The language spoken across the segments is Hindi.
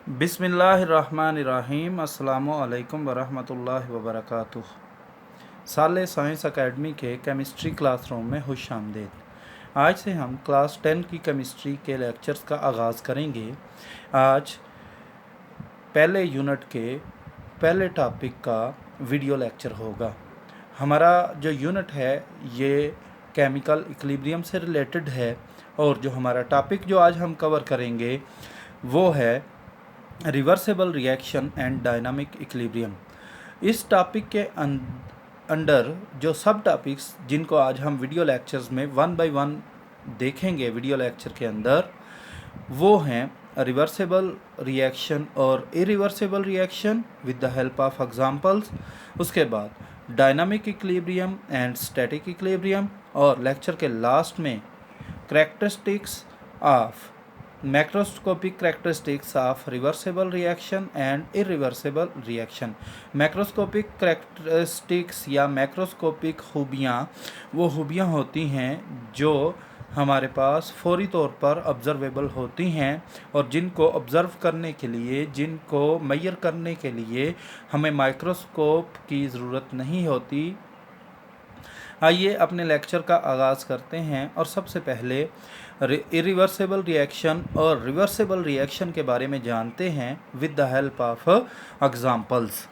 बिस्मिल्लाहिर्रहमानिर्रहीम अस्सलामुअलैकुम वरहमतुल्लाहि वबरकातुह। साले साइंस एकेडमी के केमिस्ट्री क्लासरूम में खुश आमदीद। आज से हम क्लास 10 की केमिस्ट्री के लेक्चर्स का आगाज़ करेंगे। आज पहले यूनिट के पहले टॉपिक का वीडियो लेक्चर होगा। हमारा जो यूनिट है ये केमिकल इक्विलिब्रियम से रिलेटेड है और जो हमारा टॉपिक जो आज हम कवर करेंगे वो है reversible reaction and dynamic equilibrium. इस टॉपिक के अंडर जो सब टॉपिक्स जिनको आज हम वीडियो लेक्चर्स में वन बाय वन देखेंगे वीडियो लेक्चर के अंदर, वो हैं रिवर्सिबल रिएक्शन और irreversible reaction with the help of examples. उसके बाद dynamic equilibrium and static equilibrium और लेक्चर के लास्ट में characteristics of macroscopic characteristics of reversible reaction and irreversible reaction. Macroscopic characteristics या मैक्रोस्कोपिक खूबियाँ वो खूबियाँ होती हैं जो हमारे पास फौरी तौर पर ऑब्ज़र्वेबल होती हैं और जिनको ऑब्ज़र्व करने के लिए, जिनको मेजर करने के लिए हमें माइक्रोस्कोप की ज़रूरत नहीं होती। आइए अपने लेक्चर का आगाज़ करते हैं और सबसे पहले इरिवर्सिबल रिएक्शन और रिवर्सिबल रिएक्शन के बारे में जानते हैं with the help of examples.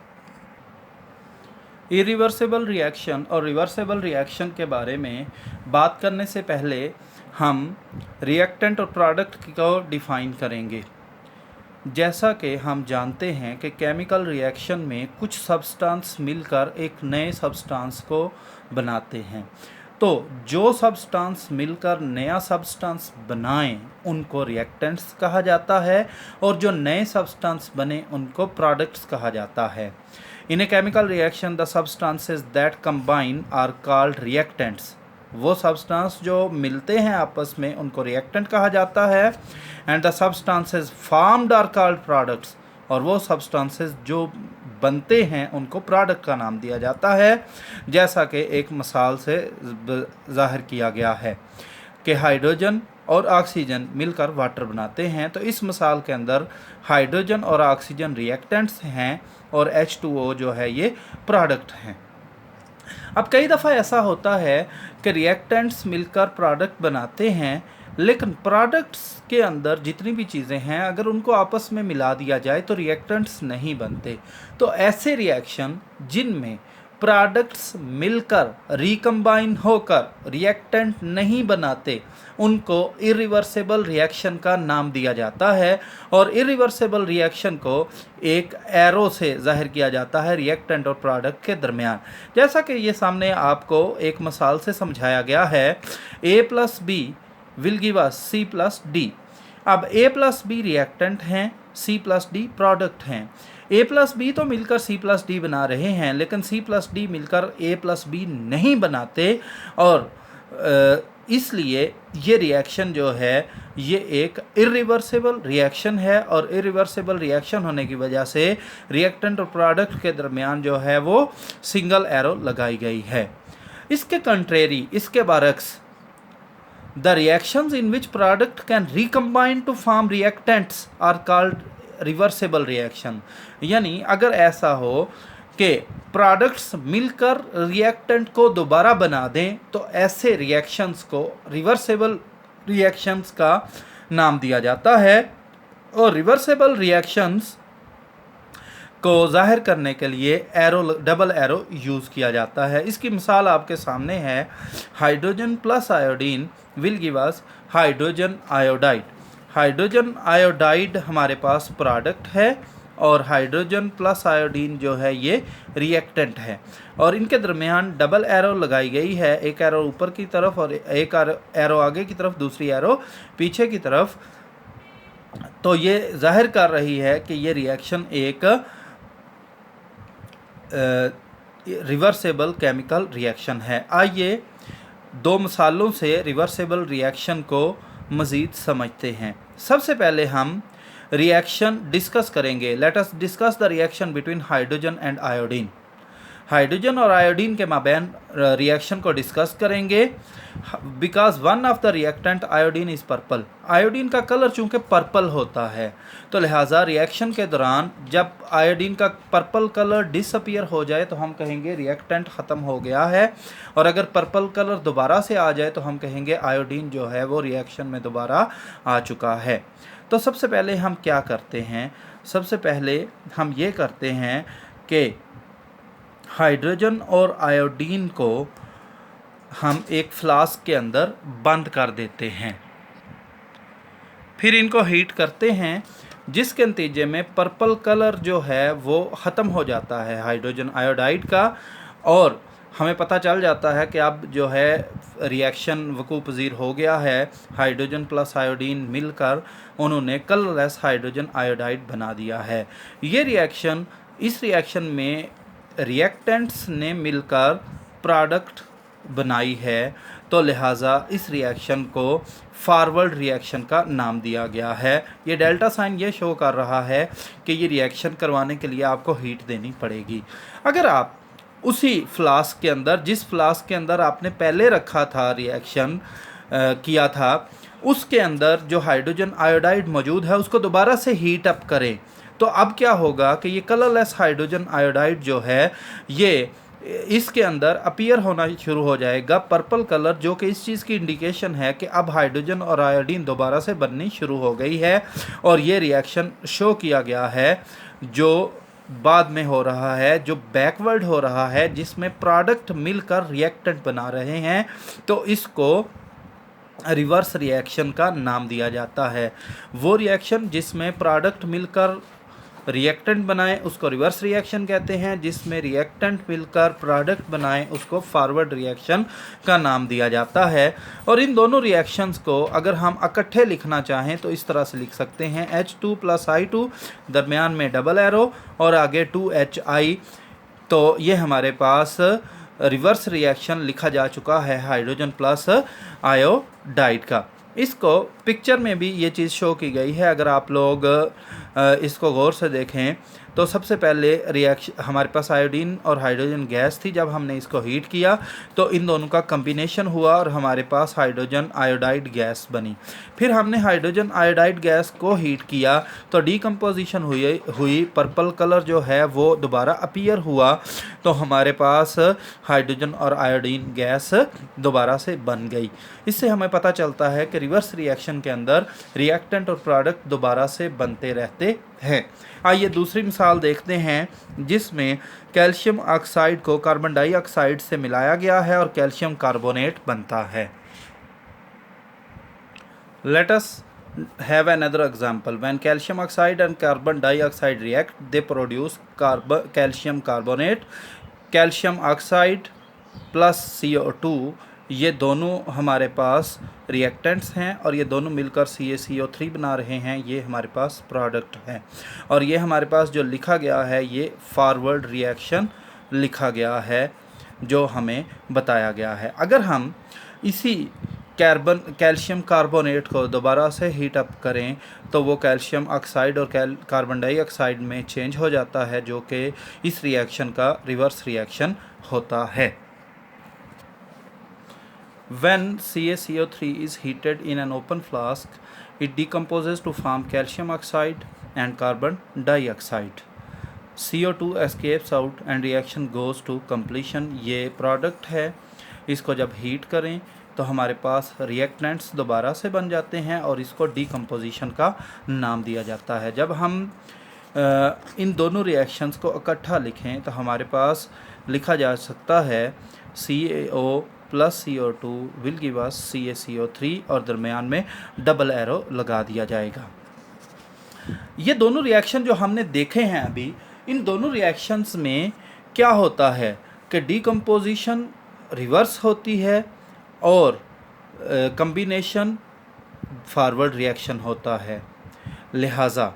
Irreversible reaction और रिवर्सिबल रिएक्शन के बारे में बात करने से पहले हम रिएक्टेंट और प्रोडक्ट को डिफ़ाइन करेंगे। जैसा कि हम जानते हैं कि केमिकल रिएक्शन में कुछ सब्सटेंस मिलकर एक नए सब्सटेंस को बनाते हैं, तो जो सब्सटेंस मिलकर नया सब्सटेंस बनाएं उनको रिएक्टेंट्स कहा जाता है और जो नए सब्सटेंस बने उनको प्रोडक्ट्स कहा जाता है। In a chemical reaction the substances that combine are called reactants. वो सब्सटेंस जो मिलते हैं आपस में उनको रिएक्टेंट कहा जाता है। And the substances formed are called products, और वो सब्सटेंसेस जो बनते हैं उनको प्रोडक्ट का नाम दिया जाता है। जैसा कि एक मिसाल से ज़ाहिर किया गया है कि हाइड्रोजन और ऑक्सीजन मिलकर वाटर बनाते हैं, तो इस मिसाल के अंदर हाइड्रोजन और ऑक्सीजन रिएक्टेंट्स हैं और H2O जो है ये प्रोडक्ट हैं। अब कई दफ़ा ऐसा होता है कि रिएक्टेंट्स मिलकर प्रोडक्ट बनाते हैं, लेकिन प्रोडक्ट्स के अंदर जितनी भी चीज़ें हैं अगर उनको आपस में मिला दिया जाए तो रिएक्टेंट्स नहीं बनते। तो ऐसे रिएक्शन जिनमें प्रोडक्ट्स मिलकर रिकम्बाइन होकर रिएक्टेंट नहीं बनाते उनको इरिवर्सिबल रिएक्शन का नाम दिया जाता है। और इरिवर्सिबल रिएक्शन को एक एरो से जाहिर किया जाता है रिएक्टेंट और प्रोडक्ट के दरमियान। जैसा कि ये सामने आपको एक मिसाल से समझाया गया है, A+B will give us C+D। अब A+B रिएक्टेंट हैं, C+D प्रोडक्ट हैं। A+B तो मिलकर C+D बना रहे हैं, लेकिन C+D मिलकर A+B नहीं बनाते और इसलिए ये रिएक्शन जो है ये एक इरिवर्सिबल रिएक्शन है। और इरिवर्सिबल रिएक्शन होने की वजह से रिएक्टेंट और प्रोडक्ट के दरमियान जो है वो सिंगल एरो लगाई गई है। इसके कंट्रेरी, इसके बरक्स, the reactions in which product can recombine to form reactants are called reversible reaction। यानी अगर ऐसा हो कि प्रोडक्ट्स मिलकर रिएक्टेंट को दोबारा बना दें तो ऐसे रिएक्शंस को रिवर्सिबल रिएक्शंस का नाम दिया जाता है। और रिवर्सिबल रिएक्शंस को जाहिर करने के लिए डबल एरो यूज़ किया जाता है। इसकी मिसाल आपके सामने है, hydrogen plus iodine will give us hydrogen iodide. Hydrogen iodide हमारे पास प्रोडक्ट है और हाइड्रोजन प्लस आयोडीन जो है ये रिएक्टेंट है और इनके दरमियान डबल एरो लगाई गई है, एक एरो ऊपर की तरफ और एक एरो आगे की तरफ, दूसरी एरो पीछे की तरफ। तो ये जाहिर कर रही है कि ये रिएक्शन एक रिवर्सिबल केमिकल रिएक्शन है। आइए दो मिसालों से रिवर्सिबल रिएक्शन को मज़ीद समझते हैं। सबसे पहले हम रिएक्शन डिस्कस करेंगे। Let us discuss the reaction between hydrogen and iodine. Hydrogen और आयोडीन के माबैन रिएक्शन को डिस्कस करेंगे। Because one of the reactant iodine is purple, iodine का कलर चूँकि पर्पल होता है, तो लिहाजा रिएक्शन के दौरान जब आयोडीन का पर्पल कलर डिसअपियर हो जाए तो हम कहेंगे रिएक्टेंट ख़त्म हो गया है, और अगर पर्पल कलर दोबारा से आ जाए तो हम कहेंगे आयोडीन जो है वो रिएक्शन में दोबारा आ चुका है। तो सबसे पहले हम क्या करते हैं, सबसे पहले हम ये करते हैं कि हाइड्रोजन और आयोडीन को हम एक फ्लास्क के अंदर बंद कर देते हैं, फिर इनको हीट करते हैं, जिसके नतीजे में पर्पल कलर जो है वो ख़त्म हो जाता है हाइड्रोजन आयोडाइड का, और हमें पता चल जाता है कि अब जो है रिएक्शन वकूअ पज़ीर हो गया है। हाइड्रोजन प्लस आयोडीन मिलकर उन्होंने कलरलेस हाइड्रोजन आयोडाइड बना दिया है। ये रिएक्शन, इस रिएक्शन में रिएक्टेंट्स ने मिलकर प्रोडक्ट बनाई है, तो लिहाजा इस रिएक्शन को फॉरवर्ड रिएक्शन का नाम दिया गया है। ये डेल्टा साइन ये शो कर रहा है कि ये रिएक्शन करवाने के लिए आपको हीट देनी पड़ेगी। अगर आप उसी फ्लास्क के अंदर, जिस फ्लास्क के अंदर आपने पहले रखा था रिएक्शन किया था, उसके अंदर जो हाइड्रोजन आयोडाइड मौजूद है उसको दोबारा से हीट अप करें, तो अब क्या होगा कि ये कलरलेस हाइड्रोजन आयोडाइड जो है ये इसके अंदर अपीयर होना शुरू हो जाएगा पर्पल कलर, जो कि इस चीज़ की इंडिकेशन है कि अब हाइड्रोजन और आयोडीन दोबारा से बननी शुरू हो गई है। और ये रिएक्शन शो किया गया है जो बाद में हो रहा है, जो बैकवर्ड हो रहा है, जिसमें प्रोडक्ट मिलकर रिएक्टेंट बना रहे हैं, तो इसको रिवर्स रिएक्शन का नाम दिया जाता है। वो रिएक्शन जिसमें प्रोडक्ट मिलकर रिएक्टेंट बनाए उसको रिवर्स रिएक्शन कहते हैं, जिसमें रिएक्टेंट मिलकर प्रोडक्ट बनाए उसको फॉरवर्ड रिएक्शन का नाम दिया जाता है। और इन दोनों रिएक्शंस को अगर हम इकट्ठे लिखना चाहें तो इस तरह से लिख सकते हैं, H2 + I2, दरमियान में डबल एरो और आगे 2HI। तो ये हमारे पास रिवर्स रिएक्शन लिखा जा चुका है हाइड्रोजन प्लस आयोडाइड का। इसको पिक्चर में भी ये चीज़ शो की गई है। अगर आप लोग इसको गौर से देखें तो सबसे पहले रिएक्शन हमारे पास आयोडीन और हाइड्रोजन गैस थी, जब हमने इसको हीट किया तो इन दोनों का कम्बिनेशन हुआ और हमारे पास हाइड्रोजन आयोडाइड गैस बनी। फिर हमने हाइड्रोजन आयोडाइड गैस को हीट किया तो डीकम्पोजिशन हुई, पर्पल कलर जो है वो दोबारा अपीयर हुआ, तो हमारे पास हाइड्रोजन और आयोडीन गैस दोबारा से बन गई। इससे हमें पता चलता है कि रिवर्स रिएक्शन के अंदर रिएक्टेंट और प्रोडक्ट दोबारा से बनते रहते हैं। आइए दूसरी मिसाल देखते हैं जिसमें कैल्शियम ऑक्साइड को कार्बन डाइऑक्साइड से मिलाया गया है और कैल्शियम कार्बोनेट बनता है। Let us have another example. When calcium oxide and carbon dioxide react, they produce calcium carbonate. Calcium oxide plus CO2, ये दोनों हमारे पास रिएक्टेंट्स हैं और ये दोनों मिलकर CaCO3 बना रहे हैं। ये हमारे पास प्रोडक्ट हैं और ये हमारे पास जो लिखा गया है ये फॉरवर्ड रिएक्शन लिखा गया है जो हमें बताया गया है। अगर हम इसी कैल्शियम कार्बोनेट को दोबारा से हीट अप करें तो वो कैल्शियम ऑक्साइड और कार्बन डाइऑक्साइड में चेंज हो जाता है, जो कि इस रिएक्शन का रिवर्स रिएक्शन होता है। When CaCO3 is heated in an open flask, it decomposes to form calcium oxide and carbon dioxide. CO2 escapes out and reaction goes to completion. ये प्रोडक्ट है, इसको जब हीट करें तो हमारे पास रिएक्टेंट्स दोबारा से बन जाते हैं और इसको डीकम्पोजिशन का नाम दिया जाता है। जब हम इन दोनों रिएक्शंस को इकट्ठा लिखें तो हमारे पास लिखा जा सकता है CaO + CO2 will give us CaCO3 और दरमियान में डबल एरो लगा दिया जाएगा। ये दोनों रिएक्शन जो हमने देखे हैं अभी, इन दोनों रिएक्शंस में क्या होता है कि डीकम्पोजिशन रिवर्स होती है और कम्बिनेशन फॉरवर्ड रिएक्शन होता है। लिहाजा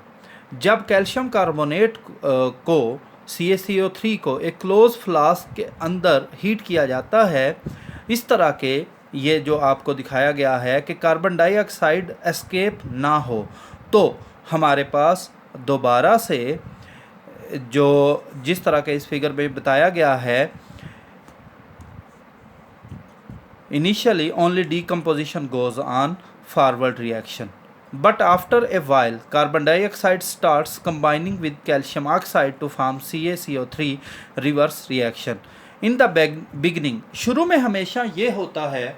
जब कैल्शियम कार्बोनेट को CaCO3 को एक क्लोज फ्लास्क के अंदर हीट किया जाता है, इस तरह के ये जो आपको दिखाया गया है कि कार्बन डाइऑक्साइड एस्केप ना हो, तो हमारे पास दोबारा से जो जिस तरह के इस फिगर में बताया गया है, initially only decomposition goes on forward reaction, but after a while carbon dioxide starts combining with calcium oxide to form CaCO3 reverse reaction. In the beginning, शुरू में हमेशा ये होता है,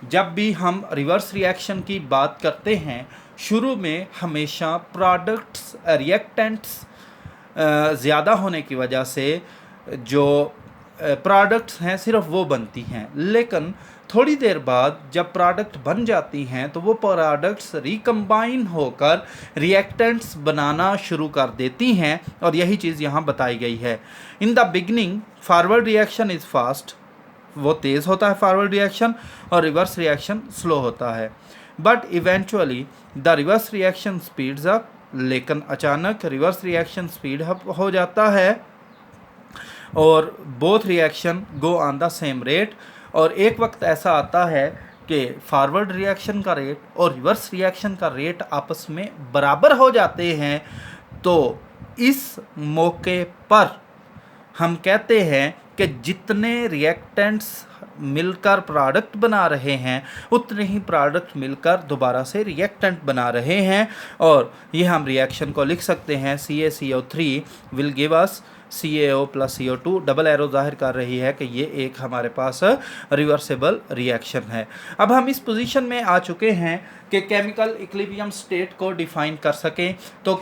जब भी हम रिवर्स रिएक्शन की बात करते हैं, शुरू में हमेशा प्रोडक्ट्स रिएक्टेंट्स ज़्यादा होने की वजह से जो प्रोडक्ट्स हैं सिर्फ वो बनती हैं, लेकिन थोड़ी देर बाद जब प्रोडक्ट बन जाती हैं तो वो प्रोडक्ट्स रिकम्बाइन होकर रिएक्टेंट्स बनाना शुरू कर देती हैं, और यही चीज़ यहाँ बताई गई है. In the beginning forward reaction is fast, वो तेज़ होता है फॉरवर्ड रिएक्शन, और रिवर्स रिएक्शन स्लो होता है. But eventually the reverse reaction speeds up, लेकिन अचानक रिवर्स रिएक्शन स्पीड अप हो जाता है और both reaction go on the same rate. और एक वक्त ऐसा आता है कि फॉरवर्ड रिएक्शन का रेट और रिवर्स रिएक्शन का रेट आपस में बराबर हो जाते हैं. तो इस मौके पर हम कहते हैं कि जितने रिएक्टेंट्स मिलकर प्रोडक्ट बना रहे हैं उतने ही प्रोडक्ट मिलकर दोबारा से रिएक्टेंट बना रहे हैं, और ये हम रिएक्शन को लिख सकते हैं CaCO3 will give us CaO + CO2. Double arrow जाहिर कर रही है कि ये एक हमारे पास रिवर्सेबल रिएक्शन है. अब हम इस पोजीशन में आ चुके हैं कि केमिकल इक्विलिब्रियम स्टेट को डिफाइन कर सकें. तो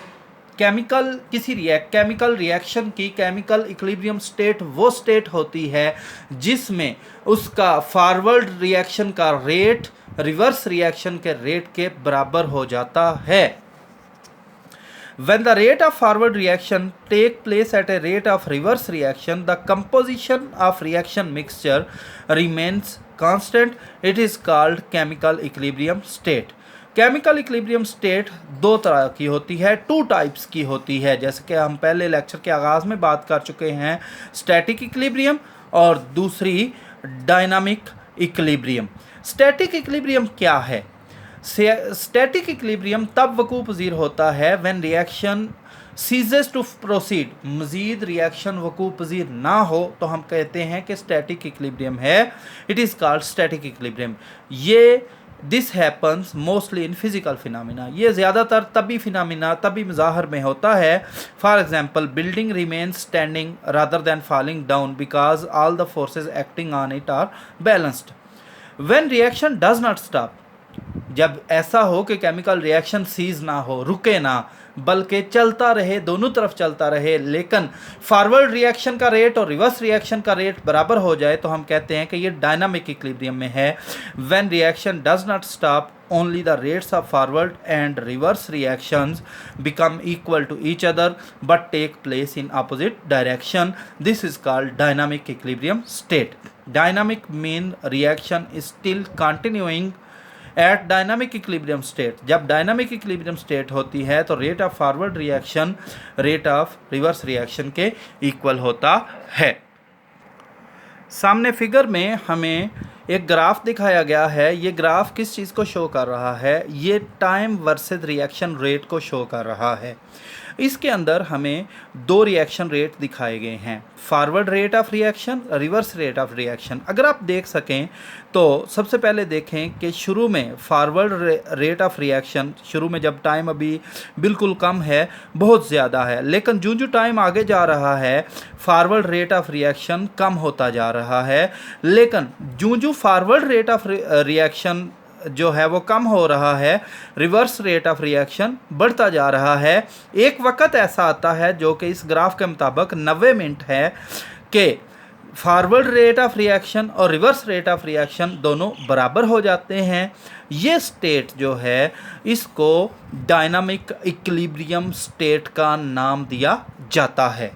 केमिकल रिएक्शन की केमिकल इक्विलिब्रियम स्टेट वो स्टेट होती है जिसमें उसका फॉरवर्ड रिएक्शन का रेट रिवर्स रिएक्शन के रेट के बराबर हो जाता है. When the rate of forward reaction take place at a rate of reverse reaction, the composition of reaction mixture remains constant. It is called chemical equilibrium state. Chemical equilibrium state दो तरह की होती है, टू टाइप्स की होती है, जैसे कि हम पहले लेक्चर के आगाज़ में बात कर चुके हैं, स्टैटिक इक्विलिब्रियम और दूसरी डायनामिक इक्विलिब्रियम. स्टैटिक इक्विलिब्रियम क्या है? स्टैटिक इक्विलिब्रियम तब वकू पजीर होता है when reaction ceases to proceed, मज़ीद रिएक्शन वकू पजीर ना हो तो हम कहते हैं कि स्टैटिक इक्विलिब्रियम है. It is called static equilibrium. ये this happens mostly in physical phenomena, ये ज़्यादातर तभी मज़ाहर में होता है. For example, building remains standing rather than falling down because all the forces acting on it are balanced. When reaction does not stop, जब ऐसा हो कि केमिकल रिएक्शन सीज ना हो, रुके ना, बल्कि चलता रहे, दोनों तरफ चलता रहे, लेकिन फॉरवर्ड रिएक्शन का रेट और रिवर्स रिएक्शन का रेट बराबर हो जाए, तो हम कहते हैं कि ये डायनामिक इक्विलिब्रियम में है. When reaction does not stop, only the rates of forward and reverse reactions become equal to each other but take place in opposite direction. This is called dynamic equilibrium state. Dynamic mean reaction is still continuing at dynamic equilibrium state. जब dynamic equilibrium state होती है तो rate of forward reaction rate of reverse reaction के equal होता है. सामने फिगर में हमें एक ग्राफ दिखाया गया है. ये ग्राफ किस चीज़ को शो कर रहा है? ये टाइम वर्सेस रिएक्शन रेट को शो कर रहा है. इसके अंदर हमें दो रिएक्शन रेट दिखाए गए हैं, forward rate of reaction, reverse rate of reaction. अगर आप देख सकें तो सबसे पहले देखें कि शुरू में फॉरवर्ड रेट ऑफ रिएक्शन, शुरू में जब टाइम अभी बिल्कुल कम है, बहुत ज़्यादा है, लेकिन जो जो टाइम आगे जा रहा है फॉरवर्ड रेट ऑफ रिएक्शन कम होता जा रहा है. लेकिन जो जो फॉरवर्ड रेट ऑफ रिएक्शन जो है वो कम हो रहा है, रिवर्स रेट ऑफ रिएक्शन बढ़ता जा रहा है. एक वक्त ऐसा आता है जो कि इस ग्राफ के मुताबिक 90 मिनट है कि फॉरवर्ड रेट ऑफ रिएक्शन और रिवर्स रेट ऑफ रिएक्शन दोनों बराबर हो जाते हैं. ये स्टेट जो है इसको डायनामिक इक्विलिब्रियम स्टेट का नाम दिया जाता है.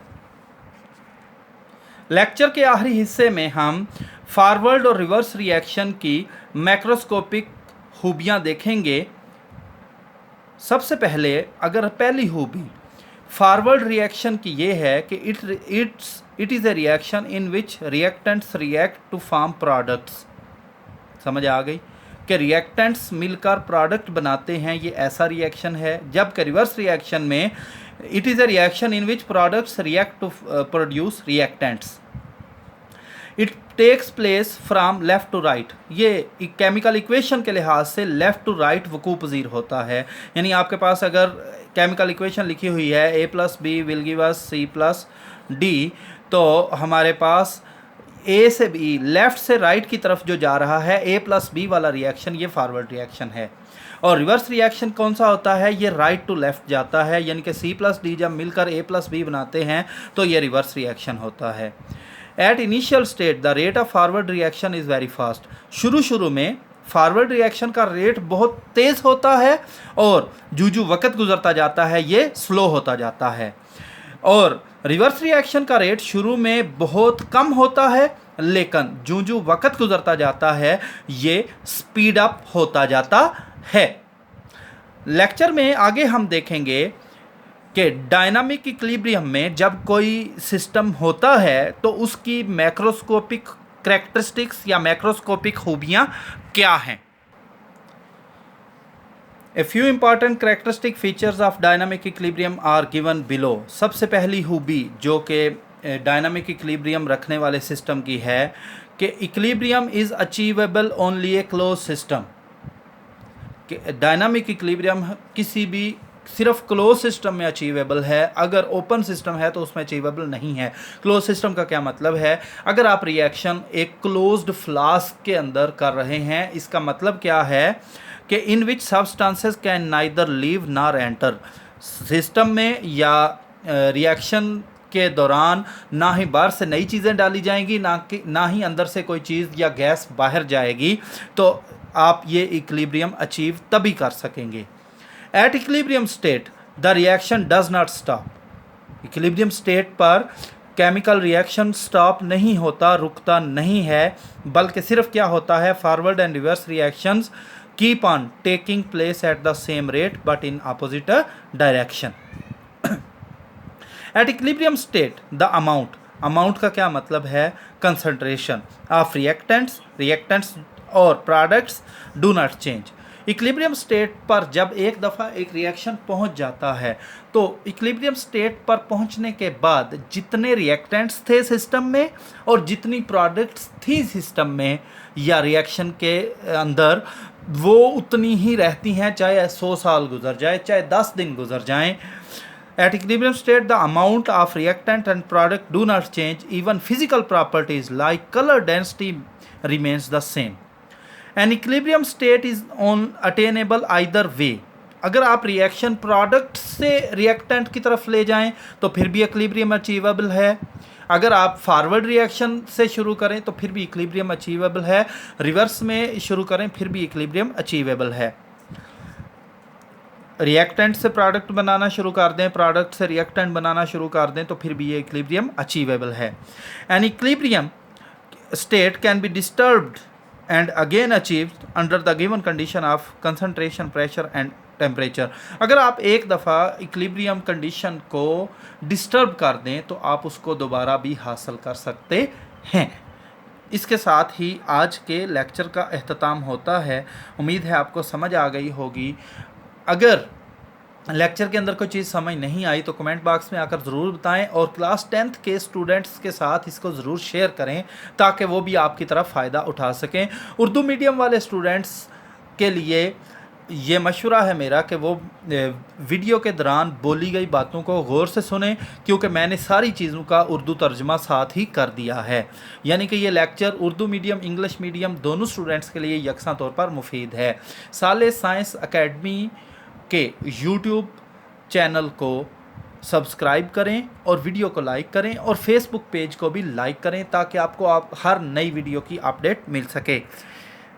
लेक्चर के आखिरी हिस्से में हम फॉरवर्ड और रिवर्स रिएक्शन की मैक्रोस्कोपिक खूबियाँ देखेंगे. सबसे पहले अगर पहली खूबी फॉरवर्ड रिएक्शन की ये है कि it is a reaction in which reactants react to form products. समझ आ गई कि रिएक्टेंट्स मिलकर प्रोडक्ट बनाते हैं, ये ऐसा रिएक्शन है. जबकि रिवर्स रिएक्शन में it is a reaction in which products react to produce reactants. It takes place from left to right. ये केमिकल इक्वेशन के लिहाज से लेफ़्ट टू राइट वकू पजीर होता है। यानी आपके पास अगर केमिकल इक्वेशन लिखी हुई है a plus B will give us c plus D, तो हमारे पास ए से बी लेफ़्ट से राइट की तरफ जो जा रहा है a प्लस बी वाला रिएक्शन ये फॉरवर्ड रिएक्शन है। और रिवर्स रिएक्शन कौन सा होता है, ये राइट टू लेफ़्ट जाता है। यानी कि c प्लस डी जब मिलकर a प्लस बी बनाते हैं तो ये रिवर्स रिएक्शन होता है। At initial state the rate of forward reaction is very fast. शुरू में फॉरवर्ड रिएक्शन का रेट बहुत तेज़ होता है और जूजू वक्त गुजरता जाता है ये स्लो होता जाता है। और रिवर्स रिएक्शन का रेट शुरू में बहुत कम होता है लेकिन जूजू वक्त गुजरता जाता है ये स्पीड अप होता जाता है। लेक्चर में आगे हम देखेंगे कि डायनामिक इक्विलिब्रियम में जब कोई सिस्टम होता है तो उसकी मैक्रोस्कोपिक कैरेक्टरिस्टिक्स या मैक्रोस्कोपिक खूबियाँ क्या हैं। A few important characteristic features of dynamic equilibrium are given below. सबसे पहली खूबी जो कि डायनामिक इक्विलिब्रियम रखने वाले सिस्टम की है कि equilibrium is achievable only A close system. Dynamic equilibrium किसी भी सिर्फ क्लोज सिस्टम में अचीवेबल है, अगर ओपन सिस्टम है तो उसमें अचीवेबल नहीं है। क्लोज सिस्टम का क्या मतलब है, अगर आप रिएक्शन एक क्लोज्ड फ्लास्क के अंदर कर रहे हैं, इसका मतलब क्या है कि in which substances can neither leave nor enter. System में या रिएक्शन के दौरान ना ही बाहर से नई चीज़ें डाली जाएंगी ना ही अंदर से कोई चीज़ या गैस बाहर जाएगी, तो आप ये इक्विलिब्रियम अचीव तभी कर सकेंगे। At equilibrium state the reaction does not stop. Equilibrium state पर केमिकल रिएक्शन स्टॉप नहीं होता, रुकता नहीं है, बल्कि सिर्फ क्या होता है, forward and reverse reactions keep on taking place at the same rate but in opposite direction. At equilibrium state the amount का क्या मतलब है, कंसंट्रेशन ऑफ रिएक्टेंट्स और products do not change. Equilibrium state पर जब एक दफ़ा एक रिएक्शन पहुंच जाता है तो इक्विलिब्रियम स्टेट पर पहुंचने के बाद जितने रिएक्टेंट्स थे सिस्टम में और जितनी प्रोडक्ट्स थी सिस्टम में या रिएक्शन के अंदर वो उतनी ही रहती हैं, चाहे 100 साल गुजर जाए, चाहे 10 दिन गुजर जाएं। At equilibrium state, the amount of reactant and product do not change. Even physical properties like color density remains the same. An equilibrium state is attainable either way. अगर आप रिएक्शन प्रोडक्ट से रिएक्टेंट की तरफ ले जाएं तो फिर भी इक्विलिब्रियम अचीवेबल है। अगर आप फॉरवर्ड रिएक्शन से शुरू करें तो फिर भी इक्विलिब्रियम अचीवेबल है। रिवर्स में शुरू करें फिर भी इक्विलिब्रियम अचीवेबल है। रिएक्टेंट से प्रोडक्ट बनाना शुरू कर दें, प्रोडक्ट से रिएक्टेंट बनाना शुरू कर दें तो फिर भी ये इक्विलिब्रियम अचीवेबल है। An equilibrium state can be disturbed and again achieved under the given condition of concentration, pressure and temperature. अगर आप एक दफ़ा इक्विलिब्रियम कंडीशन को डिस्टर्ब कर दें तो आप उसको दोबारा भी हासिल कर सकते हैं। इसके साथ ही आज के लेक्चर का अख्ताम होता है। उम्मीद है आपको समझ आ गई होगी। अगर लेक्चर के अंदर कोई चीज़ समझ नहीं आई तो कमेंट बॉक्स में आकर ज़रूर बताएं और क्लास 10th के स्टूडेंट्स के साथ इसको ज़रूर शेयर करें ताकि वो भी आपकी तरफ फ़ायदा उठा सकें। उर्दू मीडियम वाले स्टूडेंट्स के लिए ये मशवरा है मेरा कि वो वीडियो के दौरान बोली गई बातों को गौर से सुनें, क्योंकि मैंने सारी चीज़ों का उर्दू तर्जमा साथ ही कर दिया है। यानी कि ये lecture Urdu medium English medium दोनों स्टूडेंट्स के लिए यकसा तौर पर मुफीद है। साले साइंस एकेडमी के यूट्यूब चैनल को सब्सक्राइब करें और वीडियो को लाइक करें और फेसबुक पेज को भी लाइक करें ताकि आपको हर नई वीडियो की अपडेट मिल सके।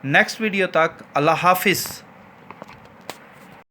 नेक्स्ट वीडियो तक अल्लाह हाफिज़।